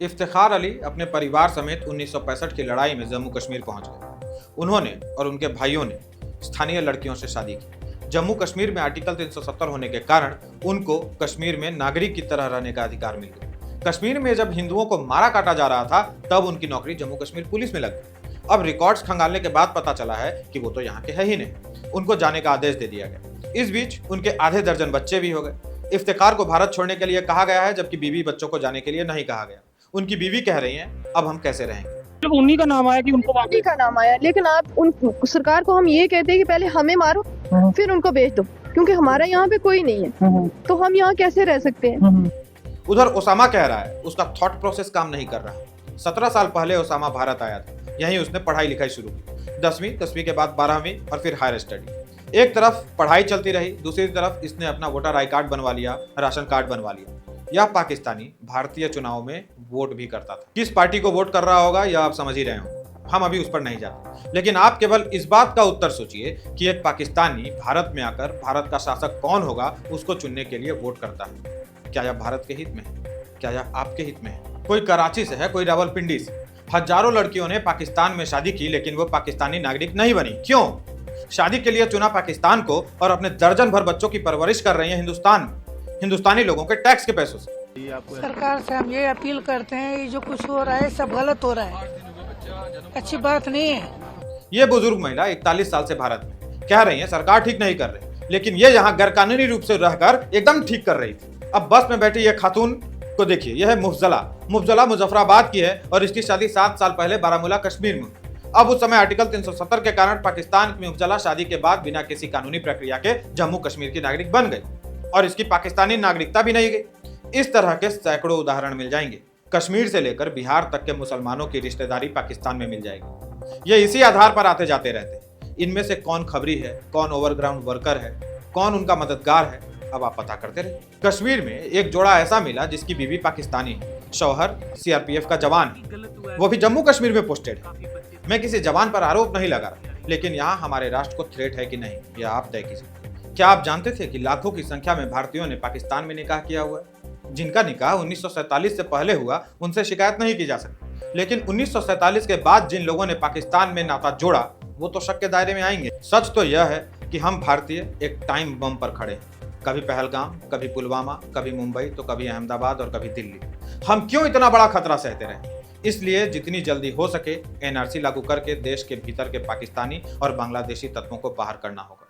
इफ्तिखार अली अपने परिवार समेत 1965 की लड़ाई में जम्मू कश्मीर पहुंच गए। उन्होंने और उनके भाइयों ने स्थानीय लड़कियों से शादी की। जम्मू कश्मीर में आर्टिकल 370 होने के कारण उनको कश्मीर में नागरिक की तरह रहने का अधिकार मिल गया। कश्मीर में जब हिंदुओं को मारा काटा जा रहा था तब उनकी नौकरी जम्मू कश्मीर पुलिस में लग गई। अब रिकॉर्ड्स खंगालने के बाद पता चला है कि वो तो यहाँ के है ही नहीं। उनको जाने का आदेश दे दिया गया। इस बीच उनके आधे दर्जन बच्चे भी हो गए। इफ्तिखार को भारत छोड़ने के लिए कहा गया है, जबकि बीवी बच्चों को जाने के लिए नहीं कहा गया। उनकी बीवी कह रही हैं, अब हम कैसे रहेंगे। जब उन्हीं का नाम आया कि उनको उन्हीं का नाम आया, लेकिन आप उन सरकार को हम ये कहते हैं कि पहले हमें मारो फिर उनको भेज दो, क्योंकि हमारा यहाँ पे कोई नहीं है तो हम यहाँ कैसे रह सकते हैं। उधर ओसामा कह रहा है उसका थॉट प्रोसेस काम नहीं कर रहा। 17 साल पहले ओसामा भारत आया था। यहीं उसने पढ़ाई लिखाई शुरू की। 10वीं के बाद 12वीं और फिर हायर स्टडी। एक तरफ पढ़ाई चलती रही, दूसरी तरफ इसने अपना वोटर आई कार्ड बनवा लिया, राशन कार्ड बनवा लिया। यह पाकिस्तानी भारतीय चुनाव में वोट भी करता था। किस पार्टी को वोट कर रहा होगा यह आप समझ ही रहे हो। हम अभी उस पर नहीं जाते, लेकिन आप केवल इस बात का उत्तर सोचिए कि एक पाकिस्तानी भारत में आकर भारत का शासक कौन होगा उसको चुनने के लिए वोट करता है। क्या यह भारत के हित में है? क्या यह आपके हित में है? कोई कराची से है, कोई रावलपिंडी से। हजारों लड़कियों ने पाकिस्तान में शादी की, लेकिन वो पाकिस्तानी नागरिक नहीं बनी। क्यों? शादी के लिए चुना पाकिस्तान को और अपने दर्जन भर बच्चों की परवरिश कर रही है हिंदुस्तानी लोगों के टैक्स के पैसों से। सरकार से हम ये अपील करते हैं, ये जो कुछ हो रहा है सब गलत हो रहा है, अच्छी बात नहीं है। ये बुजुर्ग महिला 41 साल से भारत में कह रही है सरकार ठीक नहीं कर रही, लेकिन ये यहाँ गैरकानूनी रूप से रहकर एकदम ठीक कर रही थी। अब बस में बैठी ये खातून को देखिए, यह है मुफजला मुजफ्फराबाद की है और इसकी शादी 7 साल पहले बारामूला कश्मीर में। अब उस समय आर्टिकल 370 के कारण पाकिस्तान की मुफजला शादी के बाद बिना किसी कानूनी प्रक्रिया के जम्मू कश्मीर की नागरिक बन गई और इसकी पाकिस्तानी नागरिकता भी नहीं गई। इस तरह के सैकड़ों उदाहरण मिल जाएंगे। कश्मीर से लेकर बिहार तक के मुसलमानों की रिश्तेदारी पाकिस्तान में मिल जाएगी। ये इसी आधार पर आते जाते रहते हैं। इनमें से कौन खबरी है, कौन ओवरग्राउंड वर्कर है, कौन उनका मददगार है, अब आप पता करते रहे। कश्मीर में एक जोड़ा ऐसा मिला जिसकी बीवी पाकिस्तानी है, शौहर सीआरपीएफ का जवान है, वो भी जम्मू कश्मीर में पोस्टेड है। मैं किसी जवान पर आरोप नहीं लगा रहा, लेकिन यहाँ हमारे राष्ट्र को थ्रेट है कि नहीं यह आप तय कीजिए। क्या आप जानते थे कि लाखों की संख्या में भारतीयों ने पाकिस्तान में निकाह किया हुआ है? जिनका निकाह 1947 से पहले हुआ उनसे शिकायत नहीं की जा सकती, लेकिन 1947 के बाद जिन लोगों ने पाकिस्तान में नाता जोड़ा वो तो शक के दायरे में आएंगे। सच तो यह है कि हम भारतीय एक टाइम बम पर खड़े हैं। कभी पहलगाम, कभी पुलवामा, कभी मुंबई, तो कभी अहमदाबाद और कभी दिल्ली। हम क्यों इतना बड़ा खतरा सहते रहे? इसलिए जितनी जल्दी हो सके एनआरसी लागू करके देश के भीतर के पाकिस्तानी और बांग्लादेशी तत्वों को बाहर करना होगा।